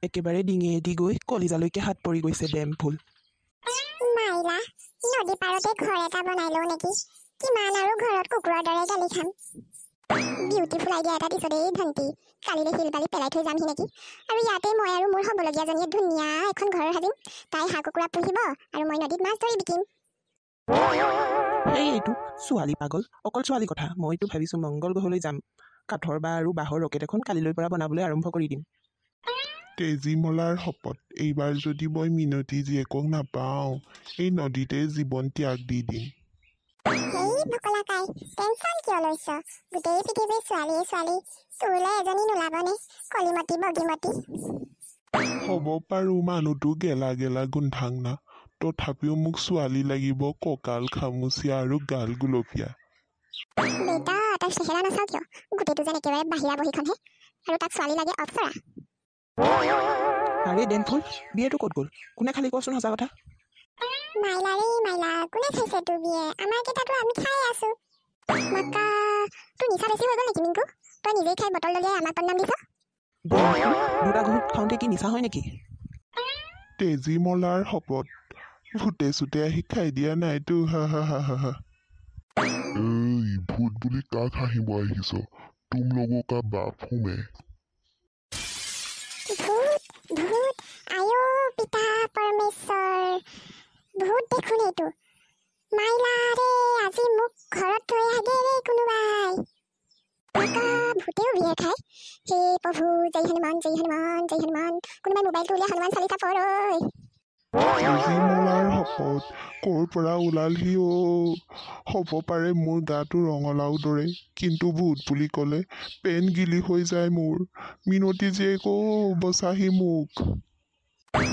একেবাৰে ডিঙিয়েদি গৈ কলিজালৈকে হাত পৰি গৈছে ডেম ফুল। মাইলা নদী পাৰতে ঘৰ এটা বনাই লওঁ নেকি? কিমান আৰু ঘৰত কুকুৰৰ দৰে গালি খাম। বিউটিফুল আইডিয়া এটা দিছ দেই ভণ্টি। কালিলৈ শিল বালি পেলাই থৈ যামহি নেকি? আৰু ইয়াতে মই আৰু মোৰ হ'বলগীয়াজনীয়ে ধুনীয়া এখন ঘৰ সাজিম। তাই হাঁহ কুকুৰা পুহিব আৰু মই নদীত মাছ ধৰি বিকিম। এইটো ছোৱালী পাগল, অকল ছোৱালী কথা। মইতো ভাবিছোঁ মংগল গ্ৰহলৈ যাম। কাঠৰ বা আৰু বাঁহৰ ৰকেট এখন কালিলৈৰ পৰা বনাবলৈ আৰম্ভ কৰি দিম। তেজীমলাৰ শপত, এইবাৰ যদি মই মিনতী জীয়েকক নাপাওঁ, এই নদীতে জীৱন ত্যাগ দি দিম। হেই ভকলাকাই, টেনচন কিয় লৈছ? গোটেই পৃথিৱীৰ ছোৱালীয়ে ছোৱালী। তোৰলৈ এজনী নোলাবনে? কলিমতী বগীমতী। হ'ব পাৰোঁ, মানুহটো গেলা গেলা গোন্ধাংনা। তথাপিও মোক ছোৱালী লাগিব, কঁকাল খামুচীয়া আৰু গাল গুলপীয়া। বেটা তই চেহেৰা নাচাও কিয়? গোটেইটো যেন একেবাৰে বাহিৰা বহীখনহে। আৰু তাক ছোৱালী লাগে অপ্সৰা। আৰে ডেম ফুল, বিয়েটো ক'ত গ'ল? কোনে খালি কচোন সঁচা কথা। মাইলা ৰে মাইলা, কোনে খাইছে তোৰ বিয়ে? আমাৰ কেইটাতো আমি খাই আছো। মাকা তোৰ নিচা বেছি হৈ গ'ল নেকি মিংকু? তই নিজেই খাই বটল দলিয়াই আমাক বদনাম দিছ। দুটা ঘুট খাওঁতে কি নিচা হয় নেকি? তেজীমলাৰ শপত, ভূতে চুতে আহি খাই দিয়া নাইতো। হা হা হা হা হা। এই ভূত বুলি কাক হাঁহিব আহিছ? তুম লোগোं का बाप हूँ मैं। ভূত ভূত আয়ো পিতা পৰমেশ্বৰ, ভূত দেখোন এইটো। মাইলা ৰে আজি মোক ঘৰত থৈ আগে ৰে কোনোবাই। মাকা ভূতেও বিয়ে খায়। হে প্ৰভু, জয় হনুমান জয় হনুমান জয় হনুমান। কোনোবাই মোবাইলটো উলিয়াই হনুমান চালিচা পঢ় ঐ। তেজীমলাৰ শপত, ক'ৰ পৰা ওলালহি অ? হ'ব পাৰে মোৰ গাটো ৰঙালাও দৰে, কিন্তু ভূত বুলি ক'লে পেন গিলি হৈ যায় মোৰ। মিনতী জীয়েক অ, বচাহি মোক।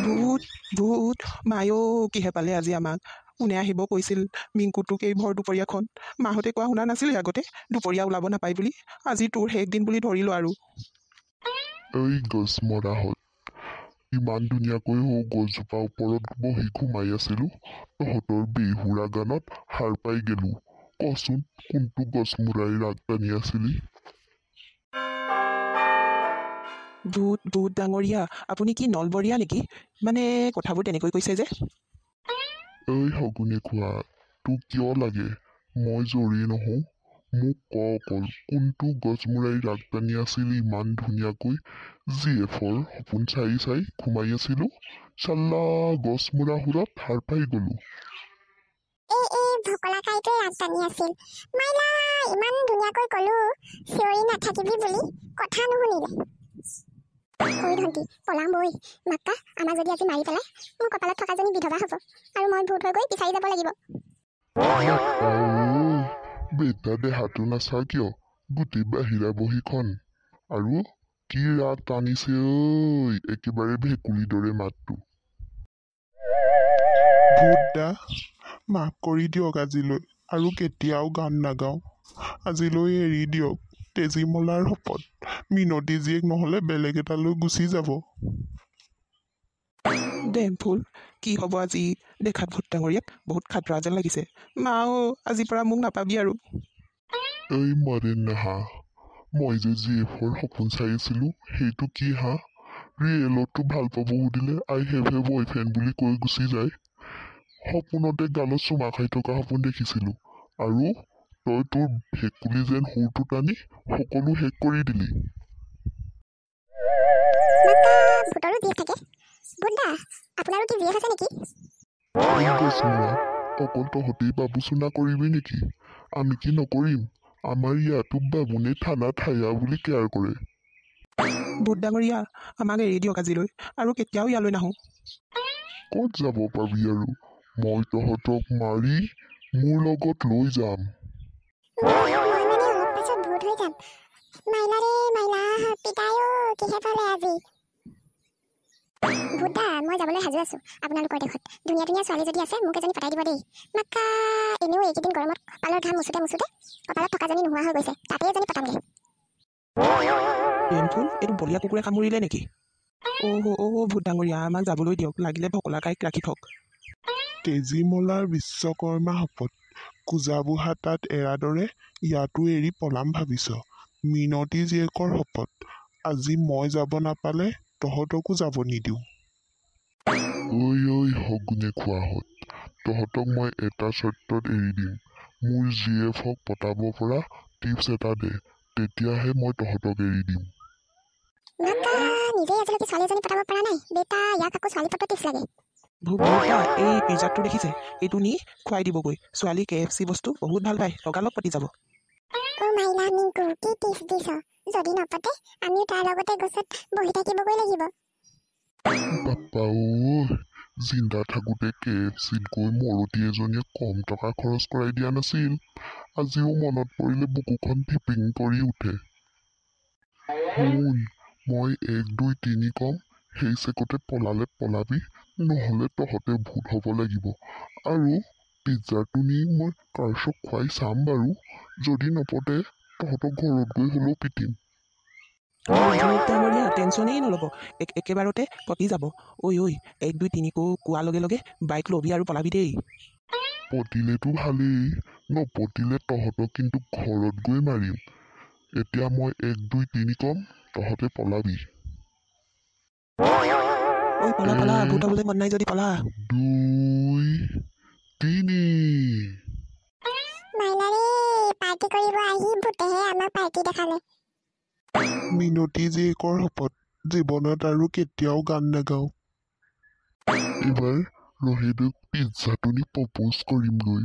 ভূত ভূত মায়ো, কিহে পালে আজি আমাক? কোনে আহিব কৈছিল মিংকুটোক এই ভৰ দুপৰীয়াখন? মাহঁতে কোৱা শুনা নাছিলে আগতে দুপৰীয়া ওলাব নাপায় বুলি। আজি তোৰ শেষ দিন বুলি ধৰিলো আৰু। এই গছ মৰাহঁত, ইমান ধুনীয়াকৈ গছজোপা ওপৰত বহি ঘুমাই আছিলো, তহঁতৰ বেহুৰা গানত সাৰ পাই গেলো। কচোন কোনটো গছ মূৰাই ৰাগ টানি আছিলি? ভূত ভূত ডাঙৰীয়া, আপুনি কি নলবৰীয়া নেকি? মানে কথাবোৰ তেনেকৈ কৈছে যে। এই শগুনে খোৱা, তোক কিয় লাগে? মই জৰি নহওঁ। মোক ক অকল, কোনটো গছ মূৰাই ৰাগ টানি আছিলি ইমান ধুনীয়াকৈ? জিএফৰ সপোন চাই চাই ঘুমাই আছিলো, চাল্লা গছ মূৰা সুৰত সাৰ পাই গলো। এই ভকলাকাইটোৱে ৰাগ টানি আছিল। মাইলা ইমান ধুনীয়াকৈ কলো, চিঞৰি নাথাকিবি বুলি কথা নুশুনিলে। ঐ ভণ্টি পলাম বৈ। মাক্কা আমাক যদি আজি মাৰি পেলাই, মোৰ কপালত থকাজনী বিধৱা হ'ব আৰু মই ভূত হৈ গৈ বিচাৰি যাব লাগিব। বেটা দেহাটো নাচা কিয়? গোটেই বাহিৰা বহীখন। আৰু কি ৰাগ টানিছে ঐ, একেবাৰে ভেকুলীৰ দৰে মাতটো। ভূত দা, মাফ কৰি দিয়ক আজিলৈ, আৰু কেতিয়াও গান নাগাওঁ। আজিলৈ এৰি দিয়ক। তেজীমলাৰ শপত, মিনতী জীয়েক নহ'লে বেলেগ এটালৈ গুচি যাব। ডেম ফুল, কি হ'ব আজি? দেখাত ভূত ডাঙৰীয়াক বহুত খাতৰা যেন লাগিছে। মাও আজিৰ পৰা মোক নাপাবি আৰু। এই মৰে নাহা, মই যে জিএফৰ সপোন চাই আছিলো, সেইটো কি হা? ৰিয়েলতো ভাল পাব সুধিলে আই হেভ এ বয়ফ্ৰেণ্ড বুলি কৈ গুচি যায়। সপোনতে গালত চুমা খাই থকা সপোন দেখিছিলো, আৰু তই তোৰ ভেকুলী যেন সুৰটো টানি সকলো শেষ কৰি দিলি। মাক্কা ভূতৰো জীয়েক থাকে? ভূত দা আপোনাৰো কি জীয়েক আছে নেকি? অকল তহঁতেই বাবু চুনা কৰিবি নেকি? আমি কি নকৰিম? আমাৰ ইয়াতো বাবুনে থানাত হায়া বুলি কেয়াৰ কৰে। ভূত ডাঙৰীয়া, আমাক এৰি দিয়ক আজিলৈ, আৰু কেতিয়াও ইয়ালৈ নাহোঁ। ক'ত যাব পাবি আৰু? মই তহঁতক মাৰি মোৰ লগত লৈ যাম। মই মানে অলপ পাছত ভূত হৈ যাম। মাইলা ৰে মাইলা, পিতায়ো কিহে পালে আজি? ভূত দা মই যাবলৈ সাজু আছো আপোনালোকৰ দেশত। ধুনীয়া ধুনীয়া ছোৱালী যদি আছে মোক এজনী পতাই দিব দেই। মাক্কা এনেও এইকেইদিন গৰমত কপালৰ ঘাম মুচুতে মুচুতে কপালত থকাজনী নোহোৱা হৈ গৈছে, তাতে এজনী পতামগে। ডেম ফুল, এইটো বলীয়া কুকুৰে কামুৰিলে নেকি? ভূত ডাঙৰীয়া, আমাক যাবলৈ দিয়ক, লাগিলে ভকলাকাইক ৰাখি থওক। তেজীমলাৰ বিশ্বকৰ্মা শপত, কোজা বুঢ়া তাত এৰা দৰে ইয়াতো এৰি পলাম ভাবিছ? মিনতী জীয়েকৰ শপত, আজি মই যাব নাপালে তহঁতকো যাব নিদিওঁ। ঐ সগুনে খোৱাহঁত, তহঁতক মই এটা চৰ্তত এৰি দিম। মোৰ GF-ক পতাব পৰা টিপছ এটা দে, তেতিয়াহে মই তহঁতক এৰি দিম। বাবা নিজে আজিলৈকে ছোৱালী এজনী পতাব পৰা নাই বেটা, ইয়াক আকৌ ছোৱালী পটোৱা টিপছ লাগে। ভূপা এই পিজ্জাটো দেখিছে, এইটো নি খুৱাই দিবগৈ। ছোৱালী KFC বস্তু বহুত ভাল পায়, লগালগ পতি যাব। অ মাইলা মিংকু কি টিপছ দিছ? যদি নপতে আমিও তাৰ লগতে গছত বহি থাকিবগৈ লাগিব। বাপ্পা জিন্দা থাকোঁতে KFCত গৈ মৰতি এজনীয়ে কম টকা খৰচ কৰাই দিয়া নাছিল। আজিও মনত পৰিলে বুকুখন ধিপিং কৰি উঠে। শুন, মই 1 2 3 কম, সেই চেকতে পলালে পলাবি, নহ'লে তহঁতে ভূত হ'ব লাগিব। আৰু পিজ্জাটো নি মই কাৰ্চক খুৱাই চাম বাৰু। যদি নপতে তহঁতক ঘৰত গৈ হ'লেও পিটিম। টেনশ্যনেই নল'ব, একেবাৰতে পতি যাব। ঐ 1 2 3 কোৱাৰ লগে লগে বাইক ল'বি আৰু পলাবি দেই। পতিলেতো ভালেই, নপতিলে তহঁতক কিন্তু ঘৰত গৈ মাৰিম। এতিয়া মই 1 2 3 কম, তহঁতে পলাবি। পলা ভূত হ'বলৈ মন নাই যদি পলা। 2 3 মাইলা ৰে পাৰ্টি কৰিব আহি ভূতেহে আমাক পাৰ্টি দেখালে। মিনতী জীয়েকৰ শপত, জীৱনত আৰু কেতিয়াও গান নাগাওঁ। এইবাৰ ৰহিদক পিজ্জাটো নি প্ৰপ'জ কৰিমগৈ।